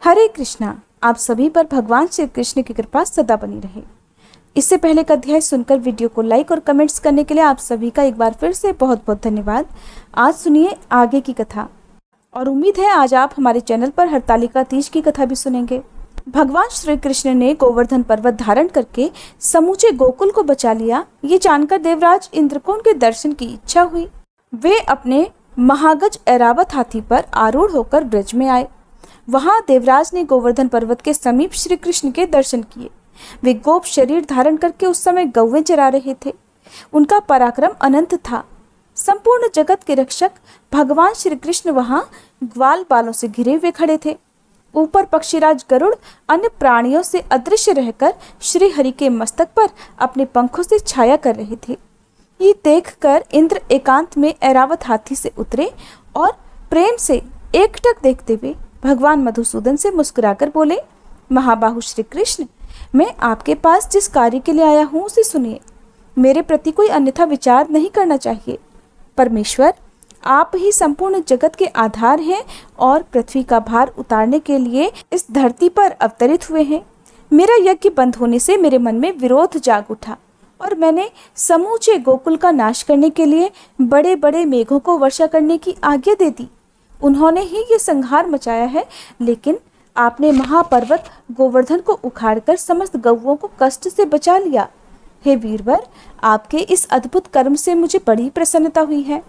हरे कृष्णा। आप सभी पर भगवान श्री कृष्ण की कृपा सदा बनी रहे। इससे पहले का अध्याय सुनकर वीडियो को लाइक और कमेंट्स करने के लिए आप सभी का एक बार फिर से बहुत बहुत धन्यवाद। आज सुनिए आगे की कथा और उम्मीद है आज आप हमारे चैनल पर हरतालिका तीज की कथा भी सुनेंगे। भगवान श्री कृष्ण ने गोवर्धन पर्वत धारण करके समूचे गोकुल को बचा लिया। ये जानकर देवराज इंद्र को उनके दर्शन की इच्छा हुई। वे अपने महागज ऐरावत हाथी पर आरूढ़ होकर ब्रज में आए। वहां देवराज ने गोवर्धन पर्वत के समीप श्री कृष्ण के दर्शन किए। वे गोप शरीर धारण करके उस समय गौवें चरा रहे थे। उनका पराक्रम अनंत था। संपूर्ण जगत के रक्षक भगवान श्री कृष्ण वहां ग्वाल बालों से घिरे हुए खड़े थे। ऊपर पक्षीराज गरुड़ अन्य प्राणियों से अदृश्य रहकर श्री हरि के मस्तक पर अपने पंखों से छाया कर रहे थे। ये देखकर इंद्र एकांत में ऐरावत हाथी से उतरे और प्रेम से एकटक देखते हुए भगवान मधुसूदन से मुस्कुराकर बोले, महाबाहु श्री कृष्ण, मैं आपके पास जिस कार्य के लिए आया हूँ उसे सुनिए। मेरे प्रति कोई अन्यथा विचार नहीं करना चाहिए। परमेश्वर, आप ही संपूर्ण जगत के आधार हैं और पृथ्वी का भार उतारने के लिए इस धरती पर अवतरित हुए हैं। मेरा यज्ञ बंद होने से मेरे मन में विरोध जाग उठा और मैंने समूचे गोकुल का नाश करने के लिए बड़े बड़े मेघों को वर्षा करने की आज्ञा दे दी। उन्होंने ही ये संहार मचाया है, लेकिन आपने महापर्वत गोवर्धन को उखाड़कर समस्त गौओं को कष्ट से बचा लिया। हे वीरवर, आपके इस अद्भुत कर्म से मुझे बड़ी प्रसन्नता हुई है।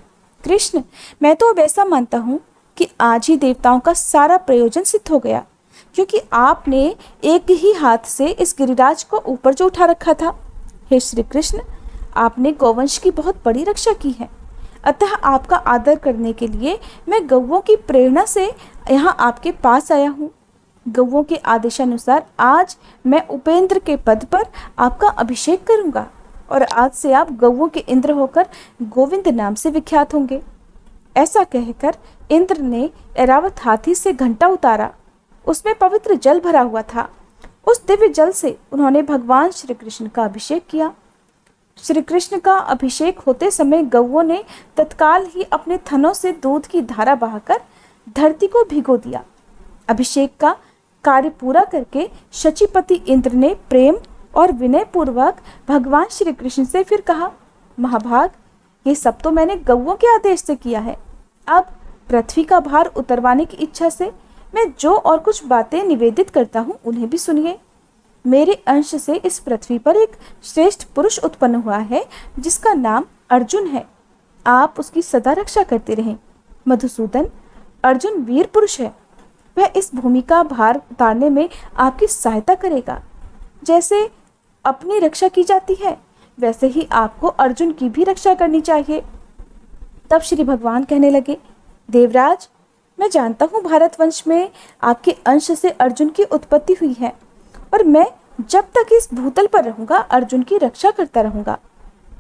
कृष्ण, मैं तो अब ऐसा मानता हूँ कि आज ही देवताओं का सारा प्रयोजन सिद्ध हो गया, क्योंकि आपने एक ही हाथ से इस गिरिराज को ऊपर जो उठा रखा था। हे श्री कृष्ण, आपने गौवंश की बहुत बड़ी रक्षा की है। अतः आपका आदर करने के लिए मैं गौओं की प्रेरणा से यहाँ आपके पास आया हूँ। गौओं के आदेशानुसार आज मैं उपेंद्र के पद पर आपका अभिषेक करूँगा और आज से आप गौओं के इंद्र होकर गोविंद नाम से विख्यात होंगे। ऐसा कहकर इंद्र ने ऐरावत हाथी से घंटा उतारा। उसमें पवित्र जल भरा हुआ था। उस दिव्य जल से उन्होंने भगवान श्री कृष्ण का अभिषेक किया। श्री कृष्ण का अभिषेक होते समय गौओं ने तत्काल ही अपने थनों से दूध की धारा बहाकर धरती को भिगो दिया। अभिषेक का कार्य पूरा करके शचीपति इंद्र ने प्रेम और विनय पूर्वक भगवान श्री कृष्ण से फिर कहा, महाभाग, ये सब तो मैंने गौओं के आदेश से किया है। अब पृथ्वी का भार उतरवाने की इच्छा से मैं जो और कुछ बातें निवेदित करता हूँ उन्हें भी सुनिए। मेरे अंश से इस पृथ्वी पर एक श्रेष्ठ पुरुष उत्पन्न हुआ है जिसका नाम अर्जुन है। आप उसकी सदा रक्षा करते रहें। मधुसूदन, अर्जुन वीर पुरुष है। वह इस भूमि का भार उतारने में आपकी सहायता करेगा। जैसे अपनी रक्षा की जाती है वैसे ही आपको अर्जुन की भी रक्षा करनी चाहिए। तब श्री भगवान कहने लगे, देवराज, मैं जानता हूँ भारतवंश में आपके अंश से अर्जुन की उत्पत्ति हुई है और मैं जब तक इस भूतल पर रहूंगा अर्जुन की रक्षा करता रहूंगा।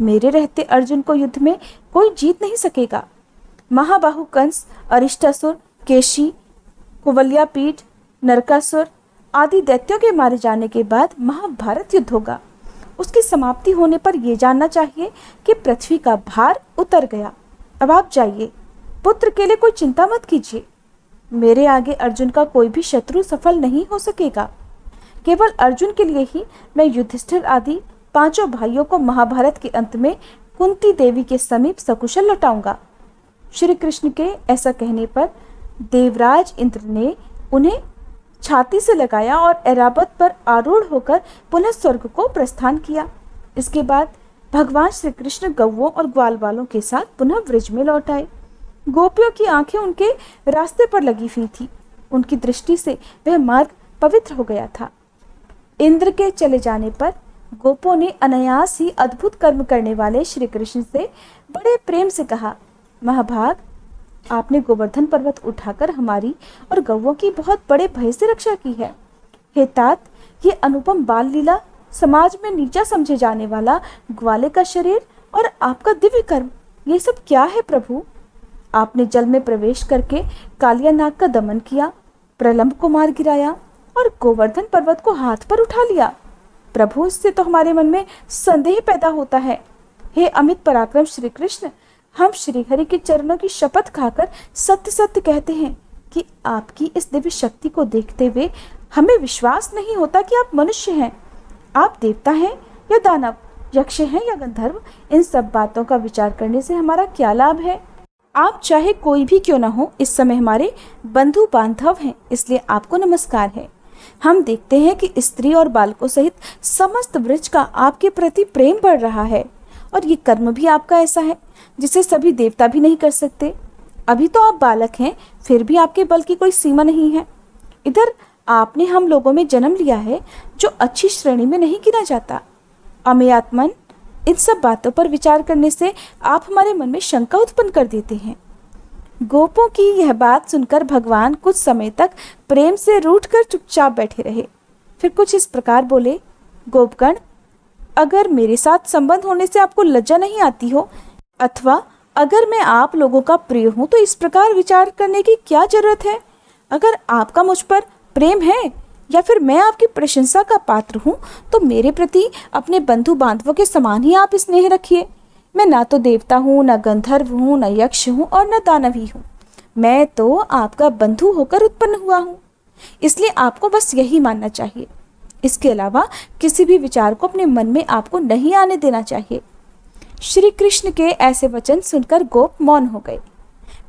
मेरे रहते अर्जुन को युद्ध में कोई जीत नहीं सकेगा। महाबाहु कंस, अरिष्टासुर, केशी, कुवल्यापीठ, नरकासुर आदि दैत्यों के मारे जाने के बाद महाभारत युद्ध होगा। उसकी समाप्ति होने पर यह जानना चाहिए कि पृथ्वी का भार उतर गया। अब आप जाइए। पुत्र के लिए कोई चिंता मत कीजिए। मेरे आगे अर्जुन का कोई भी शत्रु सफल नहीं हो सकेगा। केवल अर्जुन के लिए ही मैं युधिष्ठिर आदि पांचों भाइयों को महाभारत के अंत में कुंती देवी के समीप सकुशल लौटाऊंगा। श्री कृष्ण के ऐसा कहने पर देवराज इंद्र ने उन्हें छाती से लगाया और ऐरावत पर आरूढ़ होकर पुनः स्वर्ग को प्रस्थान किया। इसके बाद भगवान श्री कृष्ण गौओं और ग्वाल बालों के साथ पुनः ब्रज में लौट आए। गोपियों की आंखें उनके रास्ते पर लगी हुई थी। उनकी दृष्टि से वह मार्ग पवित्र हो गया था। इंद्र के चले जाने पर गोपों ने अनायास ही अद्भुत कर्म करने वाले श्री कृष्ण से बड़े प्रेम से कहा, महाभाग, आपने गोवर्धन पर्वत उठाकर हमारी और गौओं की बहुत बड़े भय से रक्षा की है। हे तात, ये अनुपम बाल लीला, समाज में नीचा समझे जाने वाला ग्वाले का शरीर और आपका दिव्य कर्म, ये सब क्या है प्रभु? आपने जल में प्रवेश करके कालिया नाग का दमन किया, प्रलंब को मार गिराया और गोवर्धन पर्वत को हाथ पर उठा लिया। प्रभु, इससे तो हमारे मन में संदेह पैदा होता है। हे अमित पराक्रम श्री कृष्ण, हम श्री हरि के चरणों की शपथ खाकर सत्य सत्य कहते हैं कि आपकी इस दिव्य शक्ति को देखते हुए हमें विश्वास नहीं होता कि आप मनुष्य हैं। आप देवता हैं या दानव, यक्ष हैं या गंधर्व, इन सब बातों का विचार करने से हमारा क्या लाभ है। आप चाहे कोई भी क्यों ना हो, इस समय हमारे बंधु बांधव हैं, इसलिए आपको नमस्कार है। हम देखते हैं कि स्त्री और बालकों सहित समस्त वृक्ष का आपके प्रति प्रेम बढ़ रहा है, और ये कर्म भी आपका ऐसा है जिसे सभी देवता भी नहीं कर सकते। अभी तो आप बालक हैं, फिर भी आपके बल की कोई सीमा नहीं है। इधर आपने हम लोगों में जन्म लिया है जो अच्छी श्रेणी में नहीं गिना जाता। अमेयात्मन, इन सब बातों पर विचार करने से आप हमारे मन में शंका उत्पन्न कर देते हैं। गोपों की यह बात सुनकर भगवान कुछ समय तक प्रेम से रूठकर चुपचाप बैठे रहे। फिर कुछ इस प्रकार बोले, गोपगण, अगर मेरे साथ संबंध होने से आपको लज्जा नहीं आती हो, अथवा अगर मैं आप लोगों का प्रिय हूं, तो इस प्रकार विचार करने की क्या जरूरत है। अगर आपका मुझ पर प्रेम है या फिर मैं आपकी प्रशंसा का पात्र हूँ, तो मेरे प्रति अपने बंधु बांधवों के समान ही आप स्नेह रखिए। मैं ना तो देवता हूँ, न गंधर्व हूँ, न यक्ष हूँ और न दानवी हूँ। मैं तो आपका बंधु होकर उत्पन्न हुआ हूँ, इसलिए आपको बस यही मानना चाहिए। इसके अलावा किसी भी विचार को अपने मन में आपको नहीं आने देना चाहिए। श्री कृष्ण के ऐसे वचन सुनकर गोप मौन हो गए।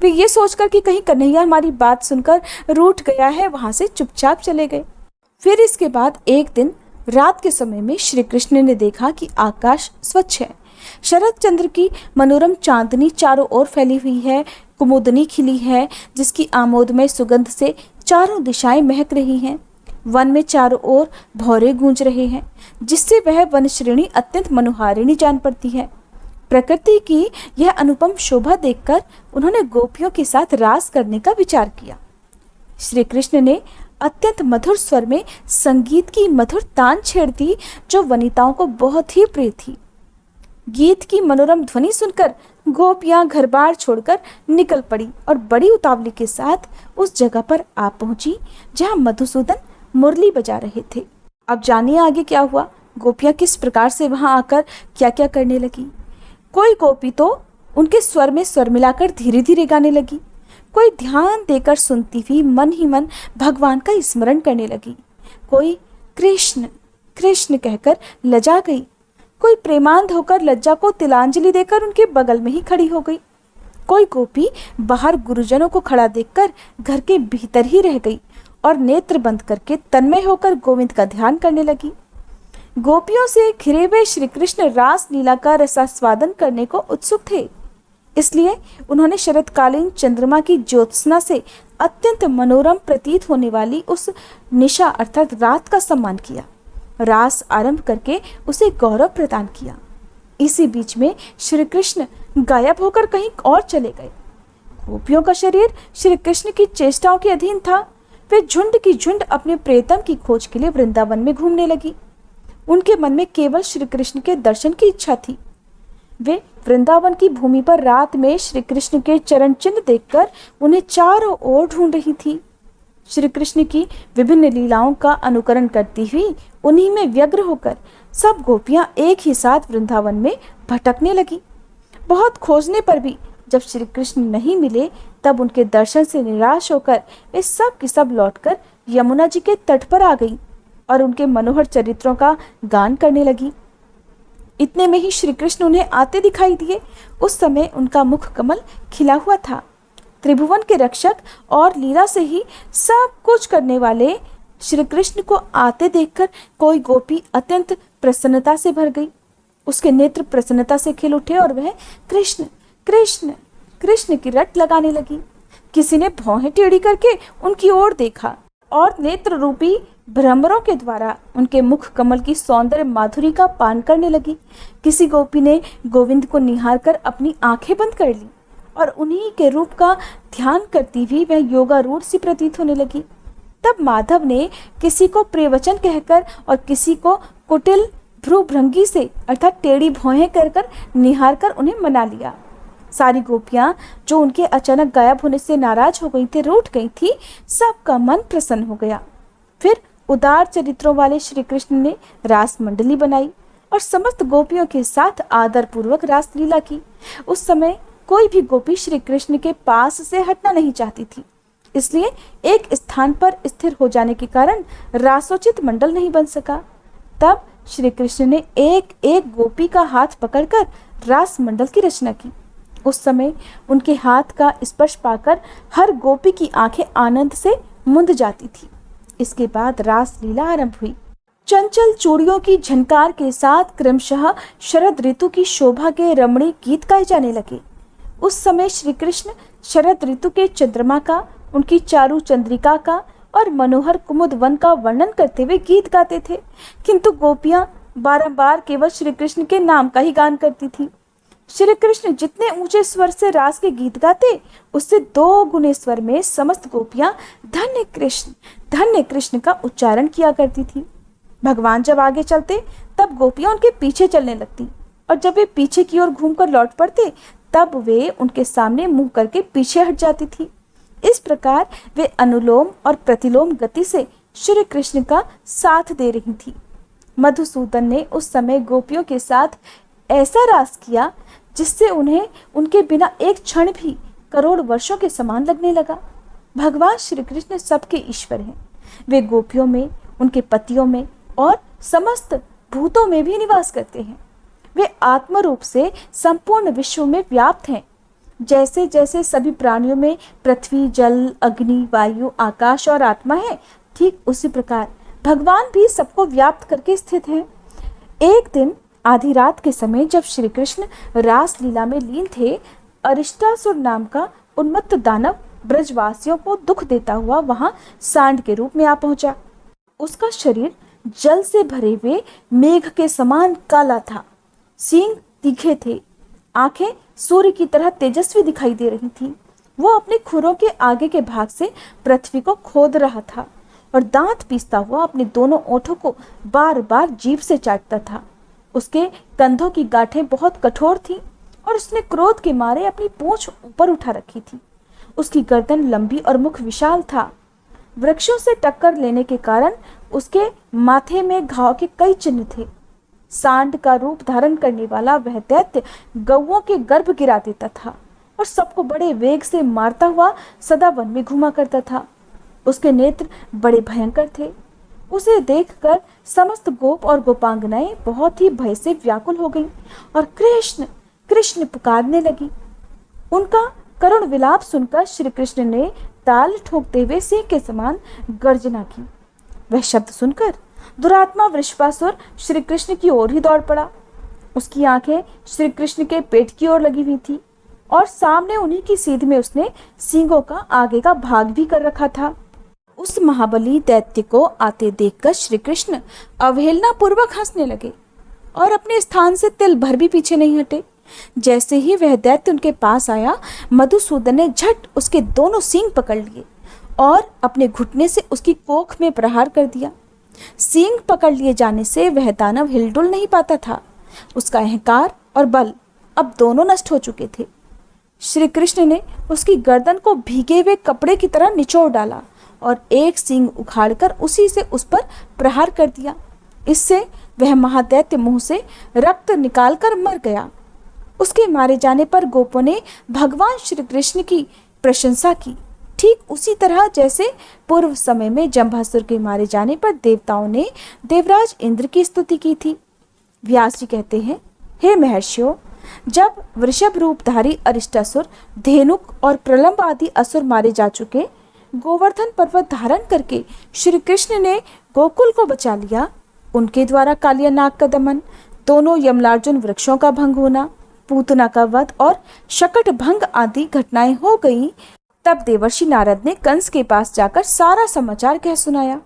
वे ये सोचकर कि कहीं कन्हैया हमारी बात सुनकर रूठ गया है, वहां से चुपचाप चले गए। फिर इसके बाद एक दिन रात के समय में श्री कृष्ण ने देखा कि आकाश स्वच्छ है। शरद चंद्र की मनोरम चांदनी चारों ओर फैली हुई है। कुमुदनी खिली है, जिसकी आमोदमय सुगंध से चारों दिशाएं महक रही हैं। वन में चारों ओर भौरे गूंज रहे हैं, जिससे वह वन श्रेणी अत्यंत मनोहारिणी जान पड़ती है। प्रकृति की यह अनुपम शोभा देखकर उन्होंने गोपियों के साथ रास करने का विचार किया। श्री कृष्ण ने अत्यंत मधुर स्वर में संगीत की मधुर तान छेड़ दी, जो वनिताओं को बहुत ही प्रिय थी। गीत की मनोरम ध्वनि सुनकर गोपियां घर बार छोड़कर निकल पड़ी और बड़ी उतावली के साथ उस जगह पर आ पहुंची जहां मधुसूदन मुरली बजा रहे थे। अब जानिए आगे क्या हुआ। गोपियां किस प्रकार से वहां आकर क्या क्या करने लगी। कोई गोपी तो उनके स्वर में स्वर मिलाकर धीरे धीरे गाने लगी। कोई ध्यान देकर सुनती हुई मन ही मन भगवान का स्मरण करने लगी। कोई कृष्ण कृष्ण कहकर लजा गई। कोई प्रेमांध होकर लज्जा को तिलांजलि देकर उनके बगल में ही खड़ी हो गई। कोई गोपी बाहर गुरुजनों को खड़ा देखकर घर के भीतर ही रह गई और नेत्र बंद करके तन्मय होकर गोविंद का ध्यान करने लगी। गोपियों से घिरे हुए श्री कृष्ण रास लीला का रसास्वादन करने को उत्सुक थे, इसलिए उन्होंने शरतकालीन चंद्रमा की ज्योत्सना से अत्यंत मनोरम प्रतीत होने वाली उस निशा अर्थात रात का सम्मान किया। रास आरंभ करके उसे गौरव प्रदान किया। इसी बीच में श्री कृष्ण गायब होकर कहीं और चले गए। गोपियों का शरीर श्री कृष्ण की चेष्टाओं के अधीन था। वे झुंड की झुंड अपने प्रेतम की खोज के लिए वृंदावन में घूमने लगी। उनके मन में केवल श्री कृष्ण के दर्शन की इच्छा थी। वे वृंदावन की भूमि पर रात में श्री कृष्ण के चरण चिन्ह देखकर उन्हें चारों ओर ढूंढ रही थी। श्री कृष्ण की विभिन्न लीलाओं का अनुकरण करती हुई उन्हीं में व्यग्र होकर सब गोपियां एक ही साथ वृंदावन में भटकने लगी। बहुत खोजने पर भी जब श्री कृष्ण नहीं मिले, तब उनके दर्शन से निराश होकर वे सब की सब लौटकर यमुना जी के तट पर आ गईं और उनके मनोहर चरित्रों का गान करने लगी। इतने में ही श्री कृष्ण उन्हें आते दिखाई दिए। उस समय उनका मुख कमल खिला हुआ था। त्रिभुवन के रक्षक और लीला से ही सब कुछ करने वाले श्री कृष्ण को आते देखकर कोई गोपी अत्यंत प्रसन्नता से भर गई। उसके नेत्र प्रसन्नता से खिल उठे और वह कृष्ण कृष्ण कृष्ण की रट लगाने लगी। किसी ने भौहें टेढ़ी करके उनकी ओर देखा और नेत्र रूपी भ्रमरों के द्वारा उनके मुख कमल की सौंदर्य माधुरी का पान करने लगी। किसी गोपी ने गोविंद को निहार कर अपनी आंखें बंद कर ली और उन्हीं के रूप का ध्यान करती हुई वह योगारूढ़ सी प्रतीत होने लगी। तब माधव ने किसी को प्रियवचन कहकर और किसी को कुटिल भ्रूभृंगी से अर्थात टेढ़ी भौहें कर निहार कर उन्हें मना लिया। सारी गोपियां जो उनके अचानक गायब होने से नाराज हो गई थी, रूठ गई थी, सबका मन प्रसन्न हो गया। फिर उदार चरित्रों वाले श्री कृष्ण ने रास मंडली बनाई और समस्त गोपियों के साथ आदर पूर्वक रास लीला की। उस समय कोई भी गोपी श्री कृष्ण के पास से हटना नहीं चाहती थी। इसलिए एक स्थान पर स्थिर हो जाने के कारण रासोचित मंडल नहीं बन सका। तब श्री कृष्ण ने एक एक गोपी का हाथ पकड़कर रास मंडल की रचना की। उस समय उनके हाथ का स्पर्श पाकर हर गोपी की आंखें आनंद से मुंद जाती थी। इसके बाद रास लीला आरंभ हुई। चंचल चूड़ियों की झनकार के साथ क्रमशः शरद ऋतु की शोभा के रमणीय गीत गाए जाने लगे। उस समय श्री कृष्ण शरद ऋतु के चंद्रमा का, उनकी चारु चंद्रिका का और मनोहर कुमुद वन का वर्णन करते हुए गीत गाते थे, किंतु गोपियां बारंबार केवल श्री कृष्ण के नाम का ही गान करती थीं। श्री कृष्ण जितने ऊंचे स्वर से रास के गीत गाते, उससे 2 गुने स्वर में समस्त गोपियां धन्य कृष्ण का उच्चारण किया करती थी। भगवान जब आगे चलते तब गोपियां उनके पीछे चलने लगती, और जब वे पीछे की ओर घूमकर लौट पड़ते तब वे उनके सामने मुंह करके पीछे हट जाती थी। इस प्रकार वे अनुलोम और प्रतिलोम गति से श्री कृष्ण का साथ दे रही थी। मधुसूदन ने उस समय गोपियों के साथ ऐसा रास किया जिससे उन्हें उनके बिना एक क्षण भी करोड़ वर्षों के समान लगने लगा। भगवान श्री कृष्ण सबके ईश्वर हैं। वे गोपियों में, उनके पतियों में और समस्त भूतों में भी निवास करते हैं। वे आत्म रूप से संपूर्ण विश्व में व्याप्त हैं। जैसे जैसे सभी प्राणियों में पृथ्वी, जल, अग्नि, वायु, आकाश और आत्मा है, ठीक उसी प्रकार भगवान भी सबको व्याप्त करके स्थित हैं। एक दिन आधी रात के समय जब श्री कृष्ण रास लीला में लीन थे, अरिष्टासुर नाम का उन्मत्त दानव ब्रजवासियों को दुख देता हुआ वहां सांड के रूप में आ पहुंचा। उसका शरीर जल से भरे हुए मेघ के समान काला था। सींग तीखे थे, आंखें सूर्य की तरह तेजस्वी दिखाई दे रही थीं। वो अपने खुरों के आगे के भाग से पृथ्वी को खोद रहा था और दांत पीसता हुआ अपने दोनों ओठों को बार बार जीभ से चाटता था। उसके कंधों की गांठें बहुत कठोर थीं और उसने क्रोध के मारे अपनी पूंछ ऊपर उठा रखी थी। उसकी गर्दन लंबी और मुख विशाल था। वृक्षों से टक्कर लेने के कारण उसके माथे में घाव के कई चिन्ह थे। सांड का रूप धारण करने वाला वह दैत्य गौओं के गर्भ गिरा देता था और सबको बड़े वेग से मारता हुआ सदा वन में घूमा करता था। उसके नेत्र बड़े भयंकर थे। उसे देखकर समस्त गोप और गोपांगनाएं बहुत ही भय से व्याकुल हो गईं और कृष्ण कृष्ण पुकारने लगी। उनका करुण विलाप सुनकर श्री कृष्ण ने ताल ठोकते हुए सिंह के समान गर्जना की। वह शब्द सुनकर दुरात्मा वृषभासुर श्री कृष्ण की ओर ही दौड़ पड़ा। उसकी आंखें श्री कृष्ण के पेट की ओर लगी हुई थी और सामने उन्हीं की सीध में उसने सींगों का आगे का भाग भी कर रखा था। उस महाबली दैत्य को आते देखकर श्री कृष्ण अवहेलना पूर्वक हंसने लगे और अपने स्थान से तिल भर भी पीछे नहीं हटे। जैसे ही वह दैत्य उनके पास आया, मधुसूदन ने झट उसके दोनों सींग पकड़ लिए और अपने घुटने से उसकी कोख में प्रहार कर दिया। सींग पकड़ लिए जाने से वह दानव हिलडुल नहीं पाता था। उसका अहंकार और बल अब दोनों नष्ट हो चुके थे। श्री कृष्ण ने उसकी गर्दन को भीगे हुए कपड़े की तरह निचोड़ डाला और एक सींग उखाड़कर उसी से उस पर प्रहार कर दिया। इससे वह महादैत्य मुंह से रक्त निकालकर मर गया। उसके मारे जाने पर गोपों ने भगवान श्री कृष्ण की प्रशंसा की, ठीक उसी तरह जैसे पूर्व समय में जंभासुर के मारे जाने पर देवताओं ने देवराज इंद्र की स्तुति की थी। व्यास जी कहते हैं, हे महर्षियों, जब वृषभ रूपधारी अरिष्टासुर, धेनुक और प्रलंब आदि असुर मारे जा चुके, गोवर्धन पर्वत धारण करके श्री कृष्ण ने गोकुल को बचा लिया, उनके द्वारा कालिया नाग का दमन, दोनों यमलार्जुन वृक्षों का भंग होना, पूतना का वध और शकट भंग आदि घटनाएं हो गई, तब देवर्षि नारद ने कंस के पास जाकर सारा समाचार कह सुनाया।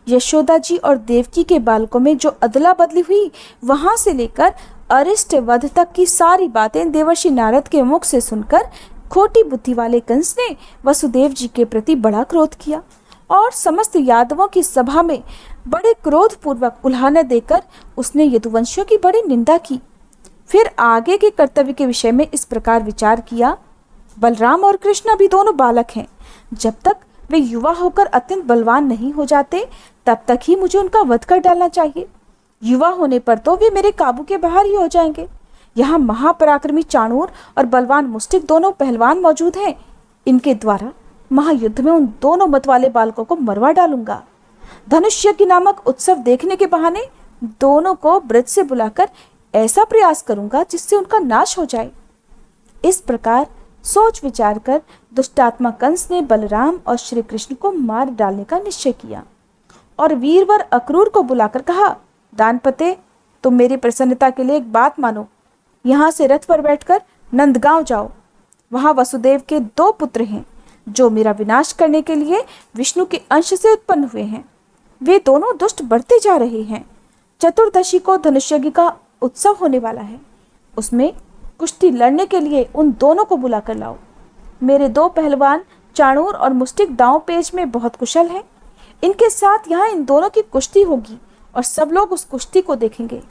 यशोदा जी और देवकी के बालकों में जो अदला बदली हुई, वहां से लेकर अरिष्ट वध तक की सारी बातें देवर्षि नारद के मुख से सुनकर खोटी बुद्धि वाले कंस ने वसुदेव जी के प्रति बड़ा क्रोध किया और समस्त यादवों की सभा में बड़े क्रोध पूर्वक उल्हाना देकर उसने यदुवंशियों की बड़ी निंदा की। फिर आगे के कर्तव्य के विषय में इस प्रकार विचार किया, बलराम और कृष्ण अभी दोनों बालक हैं। जब तक वे युवा होकर अत्यंत बलवान नहीं हो जाते, तब तक ही मुझे उनका वध कर डालना चाहिए। युवा होने पर तो वे मेरे काबू के बाहर ही हो जाएंगे। यहाँ महापराक्रमी चाणूर और बलवान मुष्टिक दोनों पहलवान मौजूद हैं। इनके द्वारा महायुद्ध में उन दोनों मत वाले बालकों को मरवा डालूंगा। धनुष यज्ञ नामक उत्सव देखने के बहाने दोनों को ब्रज से बुलाकर ऐसा प्रयास करूंगा जिससे उनका नाश हो जाए। इस प्रकार सोच विचार कर दुष्टात्मा कंस ने बलराम और श्री कृष्ण को मार डालने का निश्चय किया और वीरवर अक्रूर को बुलाकर कहा, दानपते, तुम मेरी प्रसन्नता के लिए एक बात मानो। यहाँ से रथ पर बैठकर नंदगांव जाओ। वहां वसुदेव के 2 पुत्र हैं जो मेरा विनाश करने के लिए विष्णु के अंश से उत्पन्न हुए हैं। वे दोनों दुष्ट बढ़ते जा रहे हैं। चतुर्दशी को धनुष्यज्ञ का उत्सव होने वाला है। उसमें कुश्ती लड़ने के लिए उन दोनों को बुलाकर लाओ। मेरे 2 पहलवान चाणूर और मुष्टिक दांव पेच में बहुत कुशल हैं। इनके साथ यहाँ इन दोनों की कुश्ती होगी और सब लोग उस कुश्ती को देखेंगे।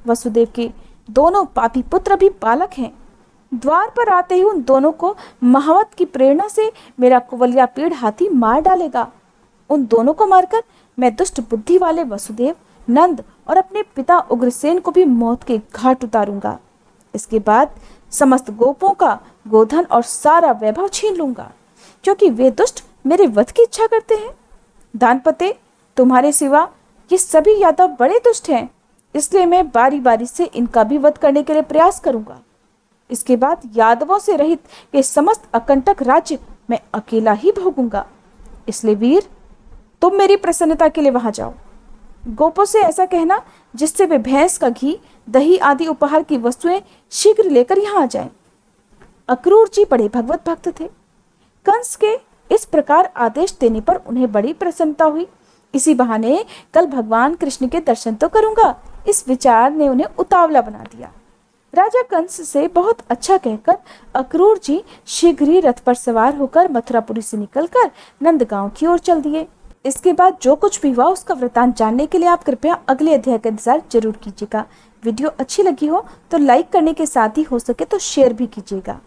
वसुदेव के दोनों पापी पुत्र भी बालक हैं। द्वार पर आते ही उन दोनों को महावत की प्रेरणा से मेरा कुवलिया पीड़ हाथी मार डालेगा। उन दोनों को मारकर मैं दुष्ट बुद्धि वाले वसुदेव, नंद और अपने पिता उग्रसेन को भी मौत के घाट उतारूंगा। इसके बाद समस्त गोपों का गोधन और सारा वैभव छीन लूंगा, क्योंकि वे दुष्ट मेरे वध की इच्छा करते हैं। दानपते, तुम्हारे सिवा ये सभी यादव बड़े दुष्ट हैं, इसलिए मैं बारी बारी से इनका भी वध करने के लिए प्रयास करूंगा। इसके बाद यादवों से रहित ये समस्त अकंटक राज्य मैं अकेला ही भोगूंगा। इसलिए वीर, तुम मेरी प्रसन्नता के लिए वहां जाओ। गोपों से ऐसा कहना जिससे वे भैंस का घी, दही आदि उपहार की वस्तुएं शीघ्र लेकर यहाँ आ जाएं। अक्रूर जी बड़े भगवत भक्त थे। कंस के इस प्रकार आदेश देने पर उन्हें बड़ी प्रसन्नता हुई। इसी बहाने कल भगवान कृष्ण के दर्शन तो करूंगा, इस विचार ने उन्हें उतावला बना दिया। राजा कंस से बहुत अच्छा कहकर अक्रूर जी शीघ्र ही रथ पर सवार होकर मथुरापुरी से निकलकर नंदगांव की ओर चल दिए। इसके बाद जो कुछ भी हुआ उसका वृतांत जानने के लिए आप कृपया अगले अध्याय का इंतजार जरूर कीजिएगा। वीडियो अच्छी लगी हो तो लाइक करने के साथ ही हो सके तो शेयर भी कीजिएगा।